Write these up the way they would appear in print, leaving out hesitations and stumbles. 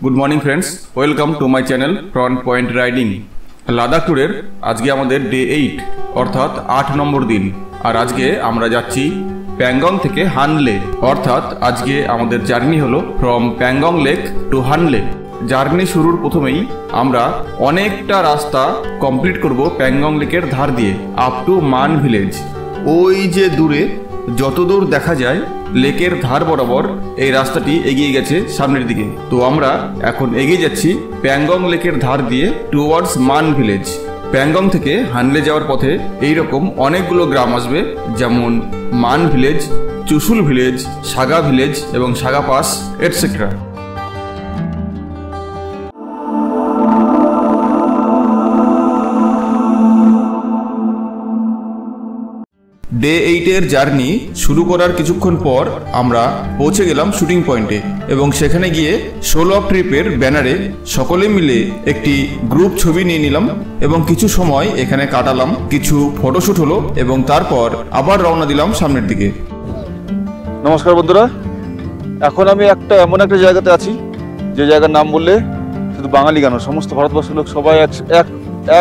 Good morning friends, welcome to my channel front point riding. Ladakh टूरेर आज के आमादेर डे 8 अर्थात 8 नम्बर दिन। और आज के आमरा जाচ্ছি पैंगंग थेके हानले, अर्थात आज के आमादेर जार्नी हलो from Pangong lake to Hanle. Journey शुरूर प्रथमेई आमरा अनेकटा रास्ता कमप्लीट करब पैंगंग लेकेर धार दिए आप टू मान विलेज। ओई जे दूरे যতদূর দেখা যায় লেকের ধার বরাবর এই রাস্তাটি এগিয়ে গেছে সামনের দিকে। তো আমরা এখন এগিয়ে যাচ্ছি প্যাংগং লেকের ধার দিয়ে টুয়ার্ডস মান ভিলেজ। প্যাংগং থেকে হানলে যাওয়ার পথে এই রকম অনেকগুলো গ্রাম আসবে, যেমন Man village, Chushul village, Saga village এবং Saga pass etcetera. Day 8 journey শুরু করার কিছুক্ষণ পর আমরা পৌঁছে গেলাম শুটিং পয়েন্টে এবং সেখানে গিয়ে সোলো অফ ট্রিপের ব্যানারে সকলে মিলে একটি গ্রুপ ছবি নিয়ে নিলাম এবং কিছু সময় এখানে কাটালাম, কিছু ফটোশুট হলো এবং তারপর আবার রওনা দিলাম সামনের দিকে। নমস্কার বন্ধুরা, এখন আমি এমন একটা জায়গাতে আছি যে জায়গার নাম বললে শুধু বাঙালি কেন সমস্ত ভারতবর্ষের লোক সবাই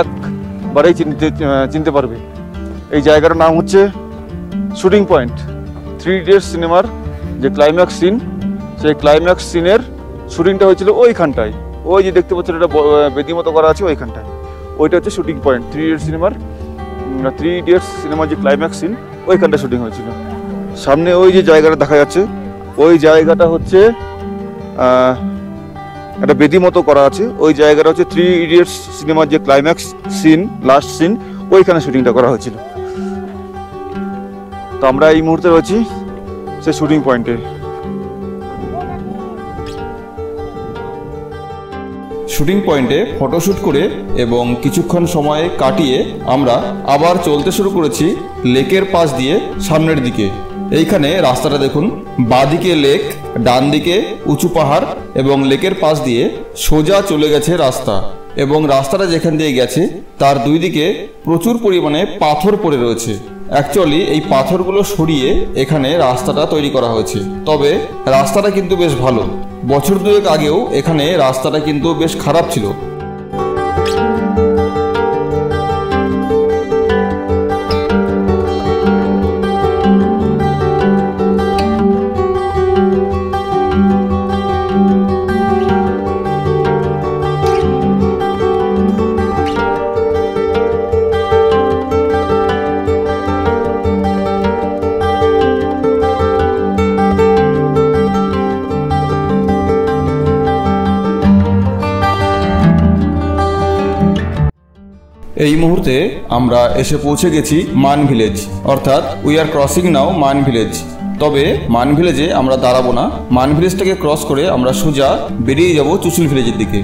একবারেই চিনতে পারবে। এই জায়গাটার নাম হচ্ছে শুটিং পয়েন্ট। 3 ইডিয়টস সিনেমার যে ক্লাইম্যাক্স সিন, সেই ক্লাইম্যাক্স সিনের শুটিংটা হয়েছিল ওইখানটায়। ওই যে দেখতে পাচ্ছেন এটা বেদি মতো করা আছে, ওইখানটায় ওইটা হচ্ছে শুটিং পয়েন্ট। 3 ইডিয়টস সিনেমার যে ক্লাইম্যাক্স সিন ওইখানটায় শুটিং হয়েছিল। সামনে ওই যে জায়গাটা দেখা যাচ্ছে, ওই জায়গাটা হচ্ছে একটা বেদি মতো করা আছে। ওই জায়গাটা হচ্ছে 3 ইডিয়টস সিনেমার যে ক্লাইম্যাক্স সিন, লাস্ট সিন, ওইখানে শুটিংটা করা হয়েছিল। তো আমরা এই মুহূর্তে রয়েছি সেই শুটিং পয়েন্টে। শুটিং পয়েন্টে ফটোশ্যুট করে এবং কিছুক্ষণ সময় কাটিয়ে আমরা আবার চলতে শুরু করেছি লেকের পাশ দিয়ে সামনের দিকে। এইখানে রাস্তাটা দেখুন, বাঁদিকে লেক, ডান দিকে উঁচু পাহাড় এবং লেকের পাশ দিয়ে সোজা চলে গেছে রাস্তা। এবং রাস্তাটা যেখান দিয়ে গেছে তার দুই দিকে প্রচুর পরিমাণে পাথর পড়ে রয়েছে। অ্যাকচুয়ালি এই পাথরগুলো সরিয়ে এখানে রাস্তাটা তৈরি করা হয়েছে, তবে রাস্তাটা কিন্তু বেশ ভালো। বছর দুয়েক আগেও এখানে রাস্তাটা কিন্তু বেশ খারাপ ছিল। এই মুহূর্তে আমরা এসে পৌঁছে গেছি মান ভিলেজ, অর্থাৎ উই আর ক্রসিং নাও মান ভিলেজ। তবে মান ভিলেজে আমরা দাঁড়াবো না, মান ভিলেজটাকে ক্রস করে আমরা সোজা বেরিয়ে যাব চুশুল ভিলেজের দিকে।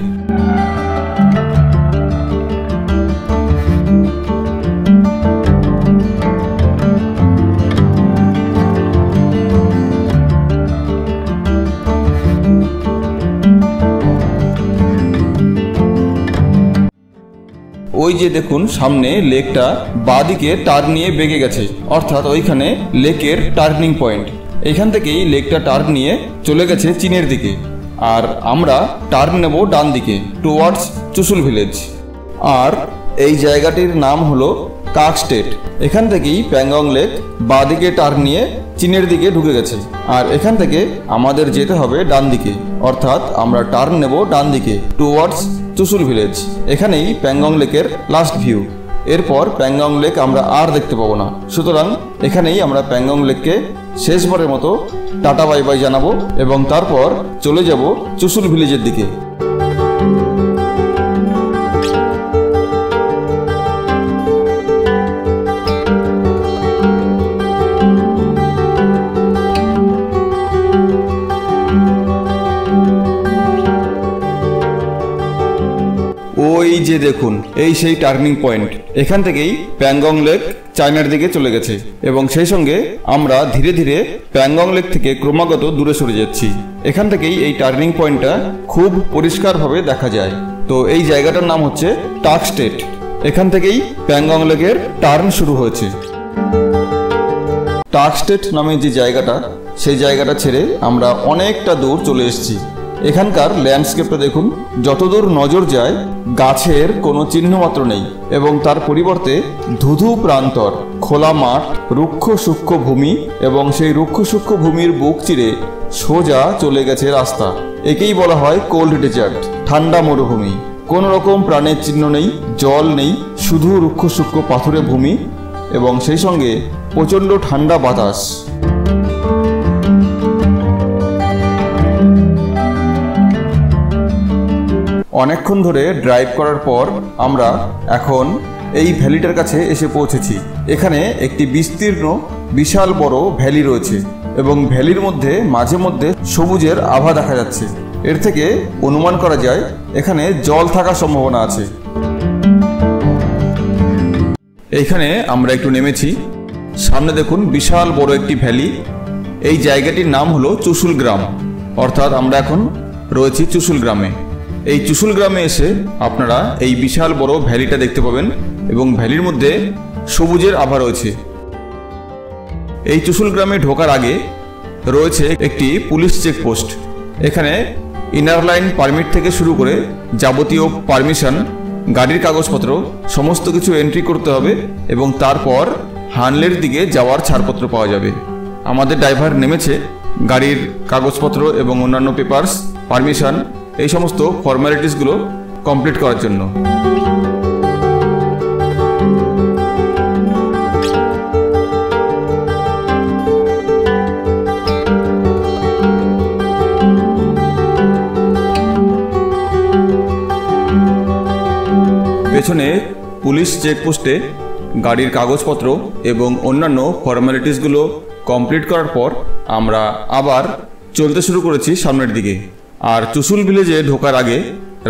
ওই যে দেখুন সামনে লেকটা বাঁদিকে টার্ন নিয়ে বেঁকে গেছে, অর্থাৎ ওইখানে লেকের টার্নিং পয়েন্ট। এইখান থেকেই লেকটা টার্ন নিয়ে চলে গেছে চীনের দিকে, আর আমরা টার্ন নেব ডান দিকে টুয়ার্ডস চুশুল ভিলেজ। আর এই জায়গাটির নাম হলো কাক স্টেট। এখান থেকেই প্যাংগং লেক বাঁদিকে টার্ন নিয়ে চীনের দিকে ঢুকে গেছে, আর এখান থেকে আমাদের যেতে হবে ডান দিকে, অর্থাৎ আমরা টার্ন নেব ডান দিকে টুয়ার্ডস চুশুল ভিলেজ। এখানেই প্যাংগং লেকের লাস্ট ভিউ। এরপর প্যাংগং লেক আমরা আর দেখতে পাবো না, সুতরাং এখানেই আমরা প্যাংগং লেককে শেষবারের মতো টাটা বাই বাই জানাবো এবং তারপর চলে যাব চুশুল ভিলেজের দিকে। ওই যে দেখুন, এই সেই টার্নিং পয়েন্ট। এখান থেকেই প্যাংগং লেক চায়নার দিকে চলে গেছে এবং সেই সঙ্গে আমরা ধীরে ধীরে প্যাংগং লেক থেকে ক্রমাগত দূরে সরে যাচ্ছি। এখান থেকেই এই টার্নিং পয়েন্টটা খুব পরিষ্কারভাবে দেখা যায়। তো এই জায়গাটার নাম হচ্ছে টাক স্টেট। এখান থেকেই প্যাংগং লেকের টার্ন শুরু হয়েছে। টাক স্টেট নামে যে জায়গাটা, সেই জায়গাটা ছেড়ে আমরা অনেকটা দূর চলে এসেছি। এখানকার ল্যান্ডস্কেপটা দেখুন, যতদূর নজর যায় গাছের কোনো চিহ্ন মাত্র নেই এবং তার পরিবর্তে ধুধু প্রান্তর, খোলা মাঠ, রুক্ষ সূক্ষ্ম ভূমি এবং সেই রুক্ষ সূক্ষ্ম ভূমির বুক চিরে সোজা চলে গেছে রাস্তা। একেই বলা হয় কোল্ড ডেজার্ট, ঠান্ডা মরুভূমি। কোনো রকম প্রাণের চিহ্ন নেই, জল নেই, শুধু রুক্ষ সূক্ষ্ম পাথুরে ভূমি এবং সেই সঙ্গে প্রচণ্ড ঠান্ডা বাতাস। অনেকক্ষণ ধরে ড্রাইভ করার পর আমরা এখন এই ভ্যালিটার কাছে এসে পৌঁছেছি। এখানে একটি বিস্তীর্ণ বিশাল বড় ভ্যালি রয়েছে এবং ভ্যালির মধ্যে মাঝে মধ্যে সবুজের আভা দেখা যাচ্ছে। এর থেকে অনুমান করা যায় এখানে জল থাকার সম্ভাবনা আছে। এইখানে আমরা একটু নেমেছি। সামনে দেখুন বিশাল বড় একটি ভ্যালি। এই জায়গাটির নাম হলো চুশুল গ্রাম, অর্থাৎ আমরা এখন রয়েছি চুশুল গ্রামে। এই চুশুল গ্রামে এসে আপনারা এই বিশাল বড় ভ্যালিটা দেখতে পাবেন এবং ভ্যালির মধ্যে সবুজের আভা রয়েছে। এই চুশুল গ্রামে ঢোকার আগে রয়েছে একটি পুলিশ চেকপোস্ট। এখানে ইনার লাইন পারমিট থেকে শুরু করে যাবতীয় পারমিশন, গাড়ির কাগজপত্র সমস্ত কিছু এন্ট্রি করতে হবে এবং তারপর হানলের দিকে যাওয়ার ছাড়পত্র পাওয়া যাবে। আমাদের ড্রাইভার নেমেছে গাড়ির কাগজপত্র এবং অন্যান্য পেপারস, পারমিশন, এই সমস্ত ফর্মালিটিসগুলো কমপ্লিট করার জন্য। পেছনে পুলিশ চেকপোস্টে গাড়ির কাগজপত্র এবং অন্যান্য ফর্মালিটিসগুলো কমপ্লিট করার পর আমরা আবার চলতে শুরু করেছি সামনের দিকে। আর চুশুল ভিলেজে ঢোকার আগে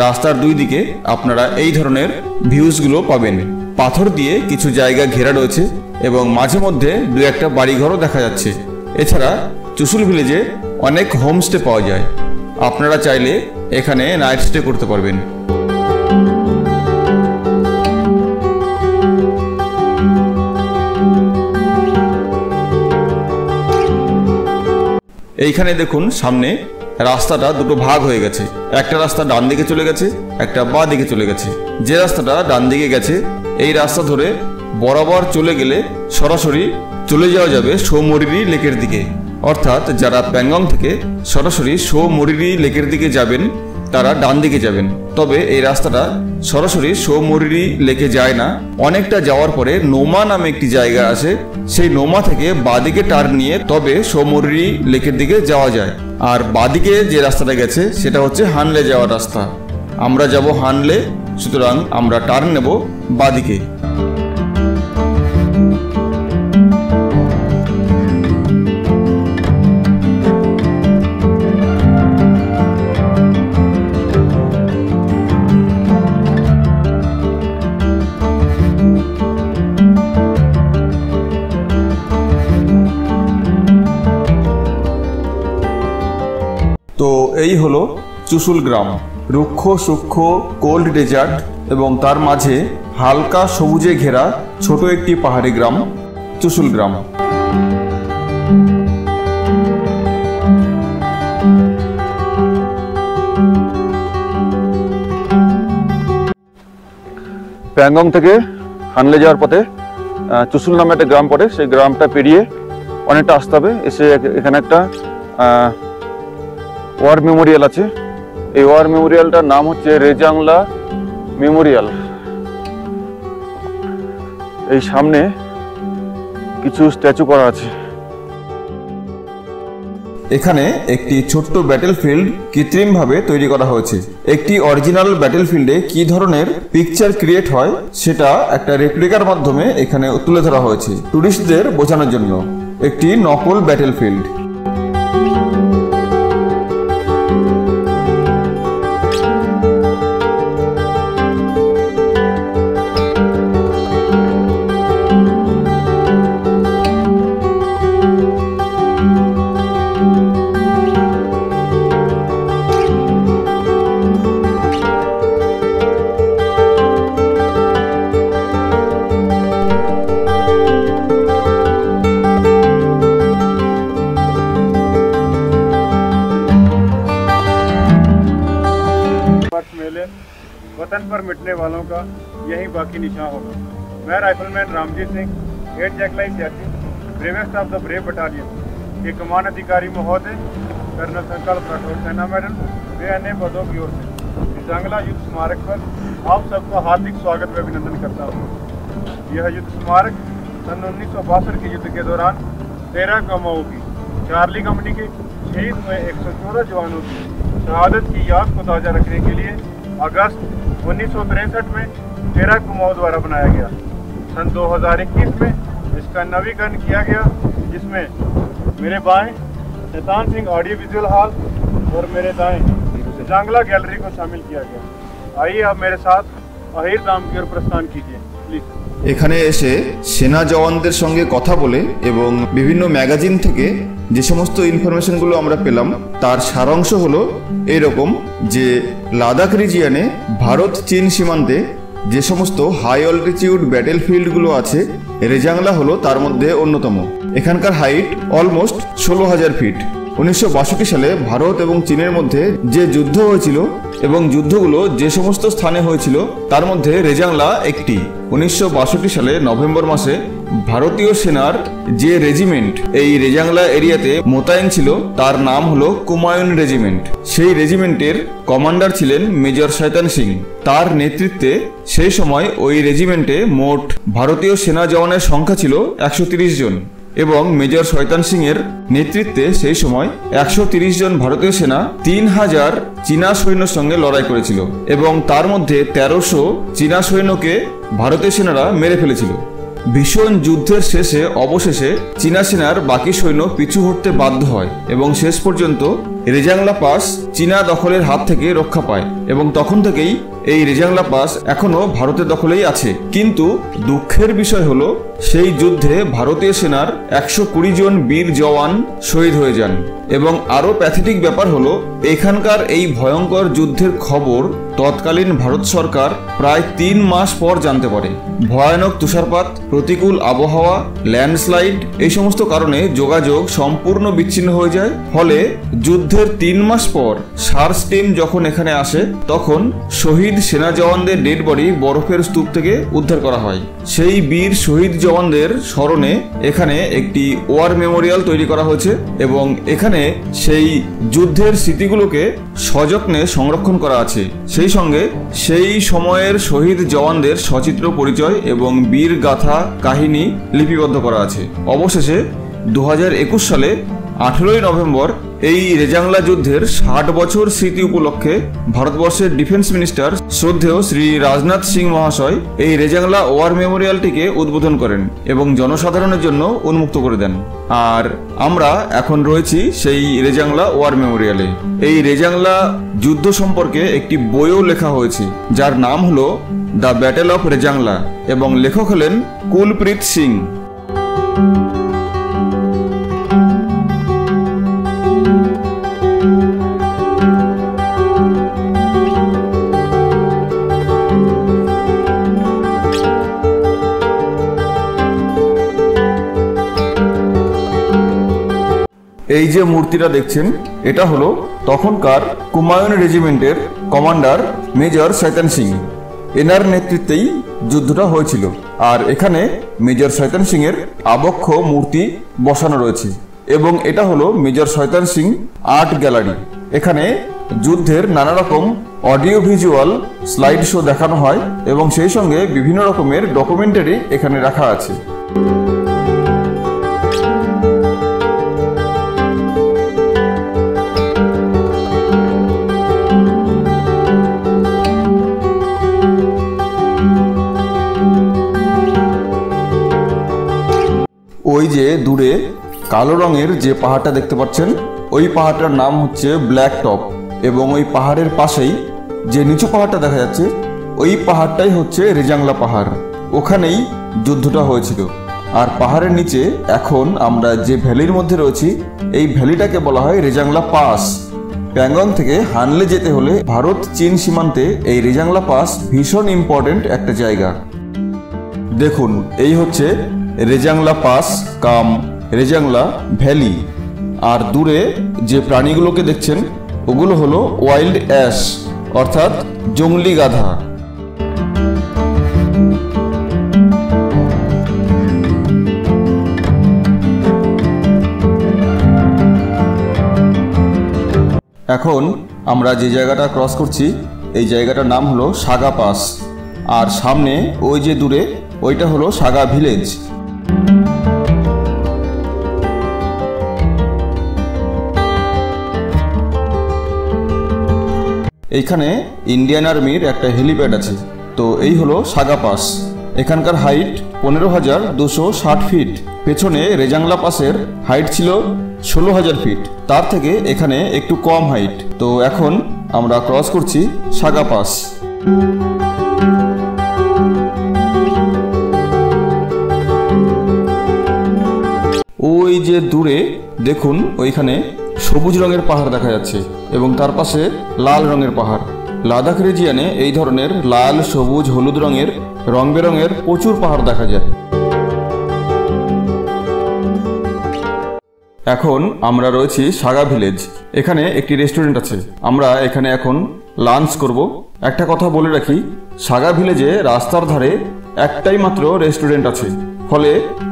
রাস্তার দুই দিকে আপনারা এই ধরনের ভিউজগুলো পাবেন। পাথর দিয়ে কিছু জায়গা ঘেরা রয়েছে এবং মাঝে মধ্যে দু একটা বাড়িঘরও দেখা যাচ্ছে। এছাড়া চুশুল ভিলেজে অনেক হোমস্টে পাওয়া যায়, আপনারা চাইলে এখানে নাইট স্টে করতে পারবেন। এইখানে দেখুন সামনে রাস্তাটা দুটো ভাগ হয়ে গেছে। একটা রাস্তা ডান দিকে চলে গেছে, একটা বাঁ দিকে চলে গেছে। যে রাস্তাটা ডান দিকে গেছে এই রাস্তা ধরে বরাবর চলে গেলে সরাসরি চলে যাওয়া যাবে শো মরিরি লেকের দিকে। অর্থাৎ যারা প্যাংগং থেকে সরাসরি শো মরিরি লেকের দিকে যাবেন তারা ডান দিকে যাবেন। তবে এই রাস্তাটা সরাসরি শো মরিরি লেকে যায় না, অনেকটা যাওয়ার পরে নোমা নামে একটি জায়গা আছে, সেই নোমা থেকে বাঁদিকে টার্ন নিয়ে তবে শো মরিরি লেকের দিকে যাওয়া যায়। আর বাঁদিকে যে রাস্তাটা গেছে সেটা হচ্ছে হানলে যাওয়ার রাস্তা। আমরা যাব হানলে, সুতরাং আমরা টার্ন নেব বাঁদিকে। তো এই হলো চুশুল গ্রাম, রুক্ষ সূক্ষ্ম কোল্ড ডেজার্ট এবং তার মাঝে হালকা সবুজে ঘেরা ছোট একটি পাহাড়ি গ্রাম চুশুল গ্রাম। প্যাংগং থেকে হানলে যাওয়ার পথে চুশুল নামে একটা গ্রাম পড়ে, সেই গ্রামটা পেরিয়ে অনেকটা আসতে হবে। এসে এখানে একটা ওয়ার মেমোরিয়াল আছে। এই ওয়ার মেমোরিয়ালটার নাম হচ্ছে রেজাংলা মেমোরিয়াল। এই সামনে কিছু স্ট্যাচু করা আছে। এখানে একটি ছোট্ট ব্যাটেলফিল্ড কৃত্রিমভাবে তৈরি করা হয়েছে। একটি অরিজিনাল ব্যাটেলফিল্ডে কি ধরনের পিকচার ক্রিয়েট হয় সেটা একটা রেপ্লিকার মাধ্যমে এখানে তুলে ধরা হয়েছে টুরিস্টদের বোঝানোর জন্য। একটি নকল ব্যাটেলফিল্ড। दिन वतन पर मिटने वालों का यही बाकी निशान होगा। मैं rifleman Ramjeet Singh 8 JAK LI 86 bravest of the brave battalion के कमान अधिकारी महोदय कर्नल संकल्प राठौर सेना मेडल वे अन्य पदों की ओर से रजांगला युद्ध स्मारक पर आप सबका हार्दिक स्वागत व अभिनंदन करता हूँ। यह युद्ध स्मारक सन 1962 के युद्ध के दौरान 13 कमाओं की चार्ली कंपनी के शहीद हुए 114 जवानों की शहादत की याद को ताज़ा रखने के लिए अगस्त 1963 में 13 कुमाऊं द्वारा बनाया गया। सन 2021 में इसका नवीकरण किया गया, जिसमें मेरे बाएं Shaitan Singh audio visual hall और मेरे दाएं जांगला गैलरी को शामिल किया गया। आइए आप मेरे साथ अहिर धाम की ओर प्रस्थान कीजिए प्लीज। এখানে এসে সেনা জওয়ানদের সঙ্গে কথা বলে এবং বিভিন্ন ম্যাগাজিন থেকে যে সমস্ত ইনফরমেশনগুলো আমরা পেলাম তার সারাংশ হলো এরকম যে লাদাখ রিজিয়নে ভারত চীন সীমান্তে যে সমস্ত হাই অল্টিটিউড ব্যাটেলফিল্ডগুলো আছে রেজাংলা হলো তার মধ্যে অন্যতম। এখানকার হাইট অলমোস্ট 16,000 ফিট। 1962 সালে ভারত এবং চীনের মধ্যে যে যুদ্ধ হয়েছিল এবং যুদ্ধগুলো যে সমস্ত স্থানে হয়েছিল তার মধ্যে রেজাংলা একটি। 1962 সালে নভেম্বর মাসে ভারতীয় সেনার যে রেজিমেন্ট এই রেজাংলা এরিয়াতে মোতায়েন ছিল তার নাম হলো কুমায়ুন রেজিমেন্ট। সেই রেজিমেন্টের কমান্ডার ছিলেন মেজর শয়তান সিং। তার নেতৃত্বে সেই সময় ওই রেজিমেন্টে মোট ভারতীয় সেনা জওয়ানের সংখ্যা ছিল 130 জন এবং মেজর শয়তান সিং এর নেতৃত্বে সেই সময় 130 জন ভারতীয় সেনা 3000 চীনা সৈন্যের সঙ্গে লড়াই করেছিল এবং তার মধ্যে 1300 চীনা সৈন্যকে ভারতীয় সেনারা মেরে ফেলেছিল। ভীষণ যুদ্ধের শেষে অবশেষে চীনা সেনার বাকি সৈন্য পিছু হটতে বাধ্য হয় এবং শেষ পর্যন্ত রেজাংলা পাস চীনা দখলের হাত থেকে রক্ষা পায় এবং তখন থেকেই এই রেজাংলা পাস এখনো ভারতের দখলেই আছে। কিন্তু দুঃখের বিষয় হলো সেই যুদ্ধে ভারতীয় সেনার 120 জন বীর জওয়ান শহীদ হয়ে যান এবং আরো প্যাথেটিক ব্যাপার হলো এখানকার এই ভয়ঙ্কর যুদ্ধের খবর তৎকালীন ভারত সরকার প্রায় 3 মাস পর জানতে পারে। ভয়ানক তুষারপাত, প্রতিকূল আবহাওয়া, ল্যান্ডস্লাইড এই সমস্ত কারণে যোগাযোগ সম্পূর্ণ বিচ্ছিন্ন হয়ে যায়। ফলে যুদ্ধের 3 মাস পর সার্চ টিম যখন এখানে আসে তখন শহীদ সেনা জওয়ানদের ডেড বডি বরফের স্তূপ থেকে উদ্ধার করা হয়। সেই বীর শহীদ জওয়ানদের স্মরণে এখানে একটি ওয়ার মেমোরিয়াল তৈরি করা হয়েছে এবং এখানে সেই যুদ্ধের স্মৃতিগুলোকে সযত্নে সংরক্ষণ করা আছে। সেই সঙ্গে সেই সময়ের শহীদ জওয়ানদের সচিত্র পরিচয় এবং বীর গাথা কাহিনী লিপিবদ্ধ করা আছে। অবশেষে 2021 সালে 18 নভেম্বর এই রেজাংলা যুদ্ধের 60 বছর স্মৃতি উপলক্ষে ভারতবর্ষের ডিফেন্স মিনিস্টার শ্রদ্ধেয় শ্রী রাজনাথ সিং মহাশয় এই রেজাংলা ওয়ার মেমোরিয়ালটিকে উদ্বোধন করেন এবং জনসাধারণের জন্য উন্মুক্ত করে দেন। আর আমরা এখন রয়েছি সেই রেজাংলা ওয়ার মেমোরিয়ালে। এই রেজাংলা যুদ্ধ সম্পর্কে একটি বইও লেখা হয়েছে যার নাম হলো দ্য ব্যাটেল অফ রেজাংলা এবং লেখক হলেন কুলপ্রীত সিং। এই যে মূর্তিটা দেখছেন এটা হলো তখনকার কুমায়ুন রেজিমেন্টের কমান্ডার মেজর শয়তান সিং। এনার নেতৃত্বেই যুদ্ধটা হয়েছিল আর এখানে মেজর শয়তান সিং এর আবক্ষ মূর্তি বসানো রয়েছে এবং এটা হলো মেজর শয়তান সিং আর্ট গ্যালারি। এখানে যুদ্ধের নানা রকম অডিও ভিজুয়াল স্লাইড শো দেখানো হয় এবং সেই সঙ্গে বিভিন্ন রকমের ডকুমেন্টারি এখানে রাখা আছে। ওই যে দূরে কালো রঙের যে পাহাড়টা দেখতে পাচ্ছেন ওই পাহাড়টার নাম হচ্ছে ব্ল্যাক টপ এবং ওই পাহাড়ের পাশেই যে নিচু পাহাড়টা দেখা যাচ্ছে ওই পাহাড়টাই হচ্ছে রেজাংলা পাহাড়। ওখানেই যুদ্ধটা হয়েছিল। আর পাহাড়ের নিচে এখন আমরা যে ভ্যালির মধ্যে রয়েছি এই ভ্যালিটাকে বলা হয় রেজাংলা পাস। প্যাংগং থেকে হানলে যেতে হলে ভারত চীন সীমান্তে এই রেজাংলা পাস ভীষণ ইম্পর্টেন্ট একটা জায়গা। দেখুন এই হচ্ছে রেজাংলা পাস কাম রেজাংলা ভ্যালি। আর দূরে যে প্রাণীগুলোকে দেখছেন ওগুলো হলো ওয়াইল্ড অ্যাশ অর্থাৎ জংলি গাধা। এখন আমরা যে জায়গাটা ক্রস করছি এই জায়গাটার নাম হলো সাগা পাস, আর সামনে ওই যে দূরে ওইটা হলো সাগা ভিলেজ। এইখানে ইন্ডিয়ান আর্মির একটা হেলিপ্যাড আছে। তো এই হলো সাগা পাস। এখানকার হাইট 15,260 ফিট। পেছনে রেজাংলা পাসের হাইট ছিল 16,000 ফিট, তার থেকে এখানে একটু কম হাইট। তো এখন আমরা ক্রস করছি সাগা পাস। ওই যে দূরে দেখুন ওইখানে সবুজ রঙের পাহাড় দেখা যাচ্ছে এবং তার পাশে লাল রঙের পাহাড়। লাদাখ রিজিয়নে এই ধরনের লাল, সবুজ, হলুদ রঙের রং বেরঙের প্রচুর পাহাড় দেখা যায়। এখন আমরা রয়েছি সাগা ভিলেজ। এখানে একটি রেস্টুরেন্ট আছে, আমরা এখানে এখন লাঞ্চ করব। একটা কথা বলে রাখি, সাগা ভিলেজে রাস্তার ধারে একটাই মাত্র রেস্টুরেন্ট আছে, ফলে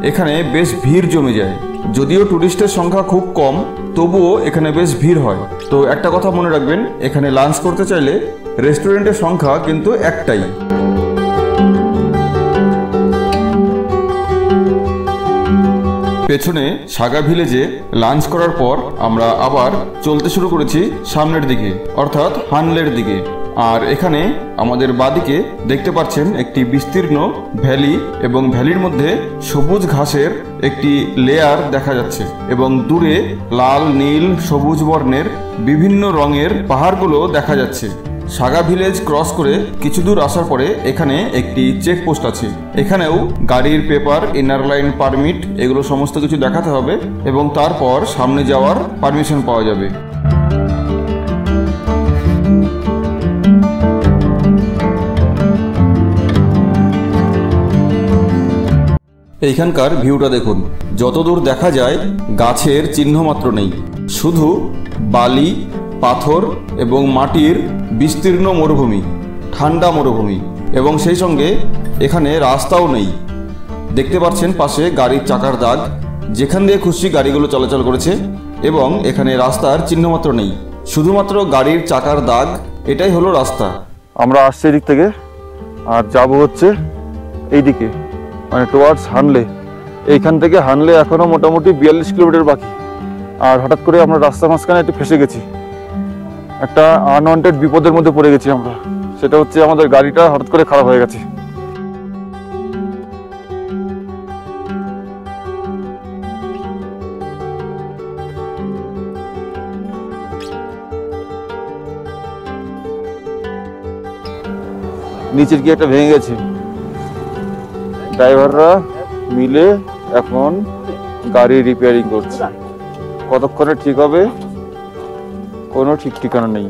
এখানে বেশ ভিড় জমে যায়। যদিও টুরিস্টের সংখ্যা খুব কম, তবুও এখানে বেশ ভিড় হয়। তো একটা কথা মনে রাখবেন, এখানে লাঞ্চ করতে চাইলে রেস্টুরেন্টের সংখ্যা কিন্তু একটাই। পেছনে সাগা ভিলেজে লাঞ্চ করার পর আমরা আবার চলতে শুরু করেছি সামনের দিকে, অর্থাৎ হানলের দিকে। আর এখানে আমাদের বাদিকে দেখতে পাচ্ছেন একটি বিস্তীর্ণ ভ্যালি এবং ভ্যালির মধ্যে সবুজ ঘাসের একটি লেয়ার দেখা যাচ্ছে এবং দূরে লাল, নীল, সবুজ বর্ণের বিভিন্ন রঙের পাহাড়গুলো দেখা যাচ্ছে। সাগা ভিলেজ ক্রস করে কিছু দূর আসার পরে এখানে একটি চেকপোস্ট আছে। এখানেও গাড়ির পেপার, ইনার লাইন পারমিট এগুলো সমস্ত কিছু দেখাতে হবে এবং তারপর সামনে যাওয়ার পারমিশন পাওয়া যাবে। এইখানকার ভিউটা দেখুন, যতদূর দেখা যায় গাছের চিহ্ন মাত্র নেই, শুধু বালি, পাথর এবং মাটির বিস্তীর্ণ মরুভূমি, ঠান্ডা মরুভূমি, এবং সেই সঙ্গে এখানে রাস্তাও নেই। দেখতে পাচ্ছেন পাশে গাড়ির চাকার দাগ, যেখান দিয়ে খুশি গাড়িগুলো চলাচল করেছে, এবং এখানে রাস্তার চিহ্নমাত্র নেই, শুধুমাত্র গাড়ির চাকার দাগ। এটাই হলো রাস্তা। আমরা আসছি এদিক থেকে আর যাব হচ্ছে এই দিকে, মানে টুয়ার্ডস হানলে। এইখান থেকে হানলে এখনো মোটামুটি 42 কিলোমিটার বাকি। আর হঠাৎ করে আমরা রাস্তার মাঝখানে একটু ফেসে গেছি, একটা আনওয়ান্টেড বিপদের মধ্যে পড়ে গেছি আমরা। সেটা হচ্ছে আমাদের গাড়িটা হঠাৎ করে খারাপ হয়ে গেছে। নিচের কি একটা ভেঙে গেছে, ড্রাইভাররা মিলে এখন গাড়ি রিপেয়ারিং করছে। কতক্ষণে ঠিক হবে কোনো ঠিক ঠিকানা নেই।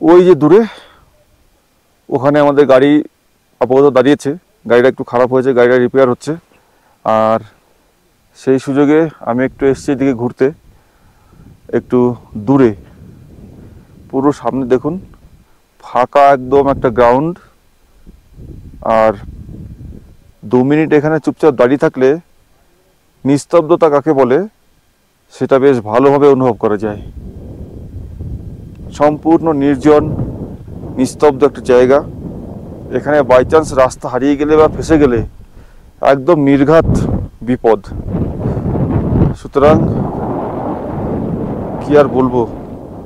ওই যে দূরে ওখানে আমাদের গাড়ি আপাতত দাঁড়িয়েছে, গাড়িটা একটু খারাপ হয়েছে, গাড়িটা রিপেয়ার হচ্ছে। আর সেই সুযোগে আমি একটু এসছি এদিকে ঘুরতে, একটু দূরে পুরো সামনে দেখুন ফাঁকা একদম একটা গ্রাউন্ড। আর 2 মিনিট এখানে চুপচাপ দাঁড়িয়ে থাকলে নিস্তব্ধতা কাকে বলে সেটা বেশ ভালোভাবে অনুভব করা যায়। সম্পূর্ণ নির্জন, নিস্তব্ধ একটা জায়গা। এখানে বাই চান্স রাস্তা হারিয়ে গেলে বা ফেসে গেলে একদম নির্ঘাত বিপদ। সুতরাং কি আর বলবো,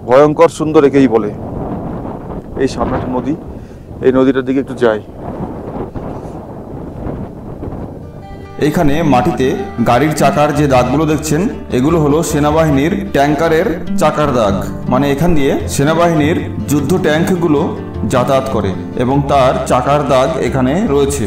ভয়ঙ্কর সুন্দর একেই বলে। এই সামনে একটা নদী, এই নদীটার দিকে একটু যাই। এইখানে মাটিতে গাড়ির চাকার যে দাগগুলো দেখছেন এগুলো হলো সেনাবাহিনীর ট্যাঙ্কারের চাকার দাগ। মানে এখান দিয়ে সেনাবাহিনীর যুদ্ধ ট্যাঙ্কগুলো যাতায়াত করে এবং তার চাকার দাগ এখানে রয়েছে।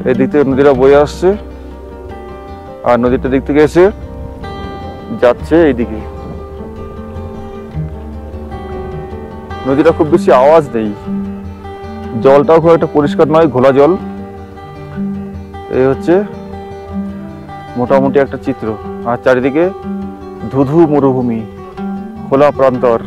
এদিক থেকে নদীটা বয়ে আসছে আর নদীটা দিক থেকে এসে যাচ্ছে এইদিকে। নদীটা খুব বেশি আওয়াজ নেই, জলটাও খুব একটা পরিষ্কার নয়, ঘোলা জল। এই হচ্ছে মোটামুটি একটা চিত্র। আর চারিদিকে ধুধু মরুভূমি, খোলা প্রান্তর।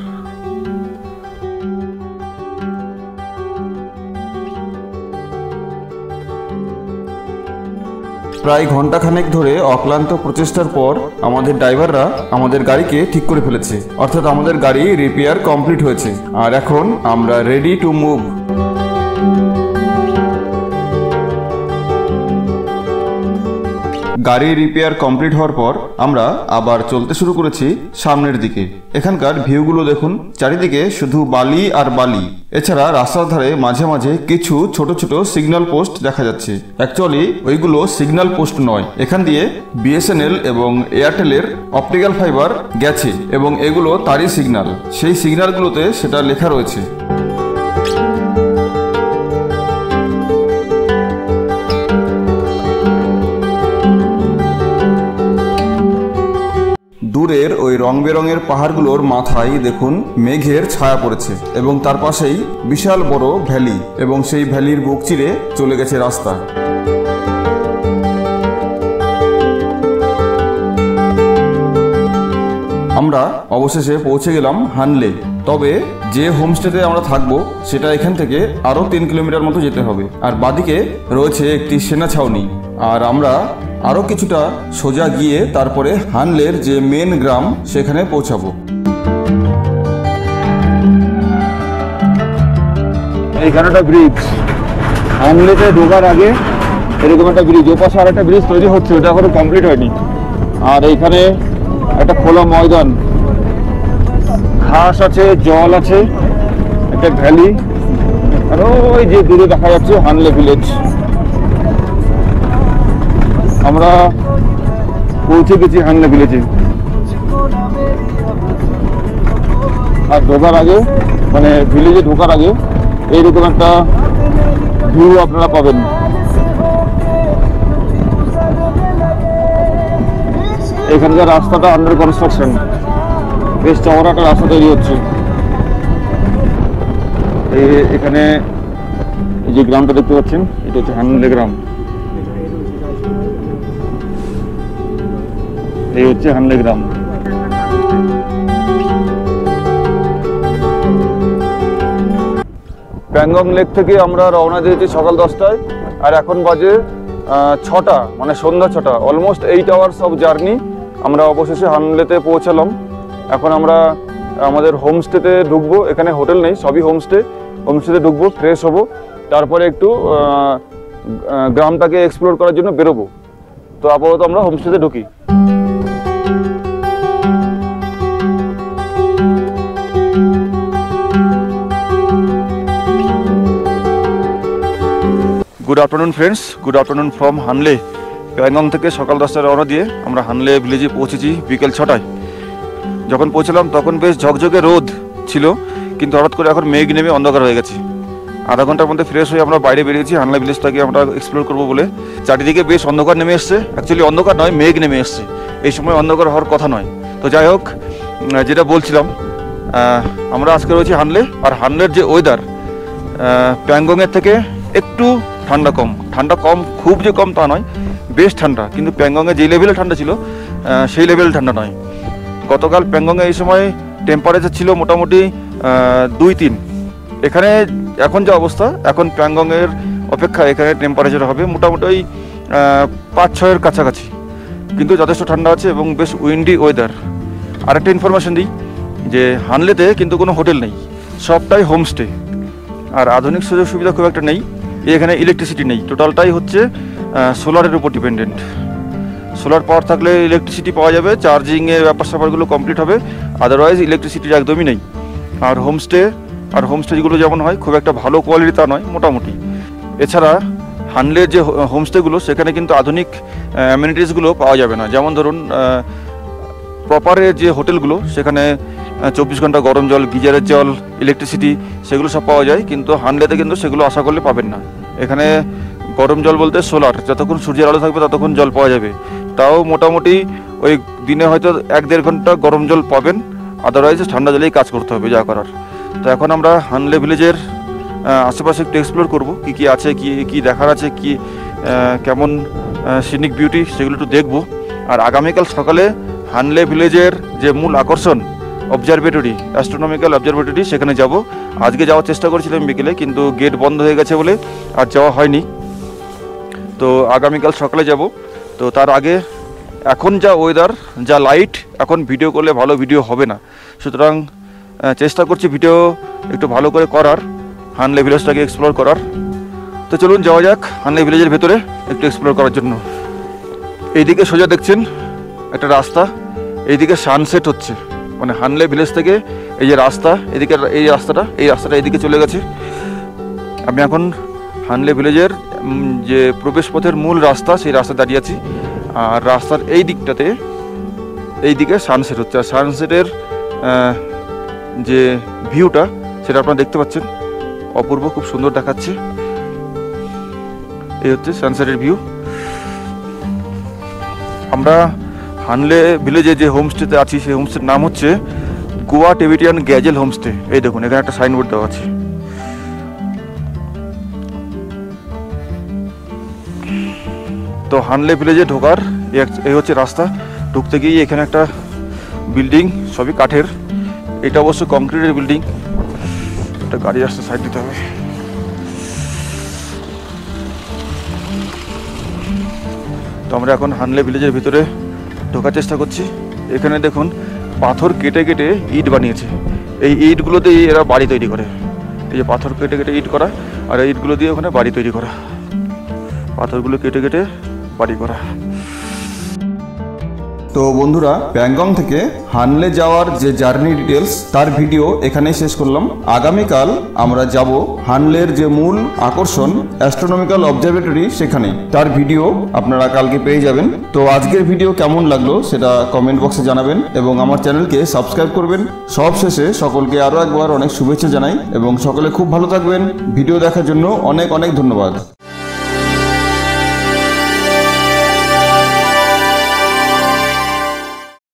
প্রায় ঘন্টাখানেক ধরে অক্লান্ত প্রচেষ্টার পর আমাদের ড্রাইভাররা আমাদের গাড়িকে ঠিক করে ফেলেছে, অর্থাৎ আমাদের গাড়ি রিপেয়ার কমপ্লিট হয়েছে। আর এখন আমরা রেডি টু মুভ। গাড়ি রিপেয়ার কমপ্লিট হওয়ার পর আমরা আবার চলতে শুরু করেছি সামনের দিকে। এখানকার ভিউগুলো দেখুন, চারিদিকে শুধু বালি আর বালি। এছাড়া রাস্তার ধারে মাঝে মাঝে কিছু ছোট ছোট সিগন্যাল পোস্ট দেখা যাচ্ছে। অ্যাকচুয়ালি ওইগুলো সিগন্যাল পোস্ট নয়, এখান দিয়ে বিএসএনএল এবং এয়ারটেলের অপটিক্যাল ফাইবার গেছে এবং এগুলো তারই সিগন্যাল। সেই সিগন্যালগুলোতে সেটা লেখা রয়েছে। দূরের ওই রং বেরঙের পাহাড়গুলোর মাথায় দেখুন মেঘের ছায়া পড়েছে এবং তার পাশেই বিশাল বড় ভ্যালি এবং সেই ভ্যালির বুক চিরে চলে গেছে রাস্তা। আমরা অবশেষে পৌঁছে গেলাম হানলে। তবে যে হোমস্টেতে আমরা থাকবো সেটা এখান থেকে আরও 3 কিলোমিটার মতো যেতে হবে। আর বাদিকে রয়েছে একটি সেনা ছাউনি। আর আমরা আরও কিছুটা সোজা গিয়ে তারপরে হানলের যে মেন গ্রাম সেখানে পৌঁছাবো। এইখানে একটা ব্রিজ, হানলেতে ঢোকার আগে এরকম একটা ব্রিজ, ওপাশে আর একটা ব্রিজ তৈরি হচ্ছে, ওটা এখনো কমপ্লিট হয়নি। আর এইখানে একটা খোলা ময়দান, ঘাস আছে, জল আছে, একটা ভ্যালি, আর ওই যে দূরে দেখা যাচ্ছে হানলে ভিলেজ। আমরা পৌঁছে গেছি হানলে ভিলেজে। আর ঢোকার আগে, মানে ভিলেজে ঢোকার আগে এইরকম একটা ভিউ আপনারা পাবেন। এখানকার রাস্তাটা আন্ডার কনস্ট্রাকশন, বেশ চওড়া একটা রাস্তা তৈরি হচ্ছে। এখানে এই যে গ্রামটা দেখতে পাচ্ছেন, এটা হচ্ছে হানলে গ্রাম। এই হচ্ছে হানলে গ্রাম। প্যাংগং লেক থেকে আমরা রওনা দিয়েছি সকাল 10টায়, আর এখন বাজে 6টা, মানে সন্ধ্যা 6টা। Almost 8 hours of journey. আমরা অবশেষে হানলেতে পৌঁছালাম। এখন আমরা আমাদের হোমস্টেতে ঢুকবো। এখানে হোটেল নেই, সবই হোমস্টে। হোমস্টেতে ঢুকবো, ফ্রেশ হবো, তারপরে একটু গ্রামটাকে এক্সপ্লোর করার জন্য বেরোবো। তো আপাতত আমরা হোমস্টেতে ঢুকি। Good afternoon friends, good afternoon from Hanle. Pangong থেকে সকাল 10টায় রওনা দিয়ে আমরা হানলে ভিলেজে পৌঁছেছি বিকেল 6টায়। যখন পৌঁছলাম তখন বেশ ঝকঝকে রোদ ছিল, কিন্তু হঠাৎ করে এখন মেঘ নেমে অন্ধকার হয়ে গেছে। আধা ঘন্টার মধ্যে ফ্রেশ হয়ে আমরা বাইরে বেরিয়েছি হানলে ভিলেজটাকে আমরা এক্সপ্লোর করবো বলে। চারিদিকে বেশ অন্ধকার নেমে এসছে, অ্যাকচুয়ালি অন্ধকার নয়, মেঘ নেমে এসছে। এই সময় অন্ধকার হওয়ার কথা নয়। তো যাই হোক, যেটা বলছিলাম, আমরা আজকে রয়েছি হানলে। আর হানলের যে ওয়েদার প্যাংগংয়ের থেকে একটু ঠান্ডা কম। ঠান্ডা কম, খুব যে কম তা নয়, বেশ ঠান্ডা। কিন্তু প্যাংগংয়ে যে লেভেলে ঠান্ডা ছিল সেই লেভেল ঠান্ডা নয়। গতকাল প্যাংগংয়ে এই সময় টেম্পারেচার ছিল মোটামুটি 2-3। এখানে এখন যে অবস্থা, এখন প্যাংগংয়ের অপেক্ষা এখানে টেম্পারেচার হবে মোটামুটি ওই 5-6-এর কাছাকাছি, কিন্তু যথেষ্ট ঠান্ডা আছে এবং বেশ উইন্ডি ওয়েদার। আরেকটা ইনফরমেশন দিই যে হানলেতে কিন্তু কোনো হোটেল নেই, সবটাই হোমস্টে। আর আধুনিক সুযোগ সুবিধা খুব একটা নেই। এখানে ইলেকট্রিসিটি নেই, টোটালটাই হচ্ছে সোলারের উপর ডিপেন্ডেন্ট। সোলার পাওয়ার থাকলে ইলেকট্রিসিটি পাওয়া যাবে, চার্জিংয়ের ব্যাপার স্যাপারগুলো কমপ্লিট হবে, আদারওয়াইজ ইলেকট্রিসিটি একদমই নেই। আর হোমস্টেগুলো যেমন হয় খুব একটা ভালো কোয়ালিটি তা নয়, মোটামুটি। এছাড়া হানলের যে হোমস্টেগুলো সেখানে কিন্তু আধুনিক অ্যামিনিটিসগুলো পাওয়া যাবে না। যেমন ধরুন প্রপারের যে হোটেলগুলো সেখানে 24 ঘন্টা গরম জল, গিজারের জল, ইলেকট্রিসিটি, সেগুলো সব পাওয়া যায়, কিন্তু হানলেতে কিন্তু সেগুলো আশা করলে পাবেন না। এখানে গরম জল বলতে সোলার, যতক্ষণ সূর্যের আলো থাকবে ততক্ষণ জল পাওয়া যাবে। তাও মোটামুটি ওই দিনে হয়তো 1-1.5 ঘন্টা গরম জল পাবেন, আদারওয়াইজ ঠান্ডা জলেই কাজ করতে হবে যা করার। তো এখন আমরা হানলে ভিলেজের আশেপাশে একটু এক্সপ্লোর করবো, কী কী আছে, কী দেখার আছে, কী কেমন সিনিক বিউটি সেগুলো একটু দেখবো। আর আগামীকাল সকালে হানলে ভিলেজের যে মূল আকর্ষণ অবজারভেটরি, অ্যাস্ট্রোনমিক্যাল অবজারভেটরি, সেখানে যাব। আজকে যাওয়ার চেষ্টা করেছিলাম বিকেলে, কিন্তু গেট বন্ধ হয়ে গেছে বলে আর যাওয়া হয়নি। তো আগামীকাল সকালে যাব। তো তার আগে এখন যা ওয়েদার, যা লাইট, এখন ভিডিও করলে ভালো ভিডিও হবে না, সুতরাং চেষ্টা করছি ভিডিও একটু ভালো করে করার, হানলে ভিলেজটাকে এক্সপ্লোর করার। তো চলুন যাওয়া যাক হানলে ভিলেজের ভেতরে একটু এক্সপ্লোর করার জন্য। এইদিকে সোজা দেখছেন একটা রাস্তা, এইদিকে সানসেট হচ্ছে, মানে হানলে ভিলেজ থেকে এই যে রাস্তা, এদিকে এই রাস্তাটা এইদিকে চলে গেছে। আমি এখন হানলে ভিলেজের যে প্রবেশ পথের মূল রাস্তা, সেই রাস্তা দাঁড়িয়ে আছি। আর রাস্তার এই দিকটাতে এইদিকে সানসেট হচ্ছে, আর সানসেটের যে ভিউটা সেটা আপনারা দেখতে পাচ্ছেন, অপূর্ব, খুব সুন্দর দেখাচ্ছে। এই হচ্ছে সানসেটের ভিউ। আমরা হানলে ভিলেজে যে হোমস্টেতে আছি, সেই হোমস্টের নাম হচ্ছে গোয়া টিবেটিয়ান গ্যাজেল হোমস্টে। এই দেখুন এখানে একটা সাইনবোর্ড দেওয়া আছে। তো হানলে ভিলেজে ঢোকার এই হচ্ছে রাস্তা। ঢুকতে গিয়ে এখানে একটা বিল্ডিং, সবই কাঠের, এটা অবশ্য কংক্রিটের বিল্ডিং। একটা গাড়ি আসতে সাইড দিতে হবে। তো আমরা এখন হানলে ভিলেজের ভিতরে ঢোকার চেষ্টা করছি। এখানে দেখুন পাথর কেটে কেটে ইট বানিয়েছে। এই ইটগুলো দিয়ে এরা বাড়ি তৈরি করে। এই যে পাথর কেটে কেটে ইট করা, আর এই ইটগুলো দিয়ে ওখানে বাড়ি তৈরি করা, পাথরগুলো কেটে কেটে বাড়ি করা। তো বন্ধুরা, প্যাংগং থেকে হানলে যাওয়ার যে জার্নি ডিটেলস তার ভিডিও এখানেই শেষ করলাম। আগামীকাল আমরা যাব হানলের যে মূল আকর্ষণ অ্যাস্ট্রোনমিক্যাল অবজারভেটরি, সেখানে তার ভিডিও আপনারা কালকে পেয়ে যাবেন। তো আজকের ভিডিও কেমন লাগলো সেটা কমেন্ট বক্সে জানাবেন এবং আমার চ্যানেলকে সাবস্ক্রাইব করবেন। সব শেষে সকলকে আরও একবার অনেক শুভেচ্ছা জানাই এবং সকলে খুব ভালো থাকবেন। ভিডিও দেখার জন্য অনেক অনেক ধন্যবাদ।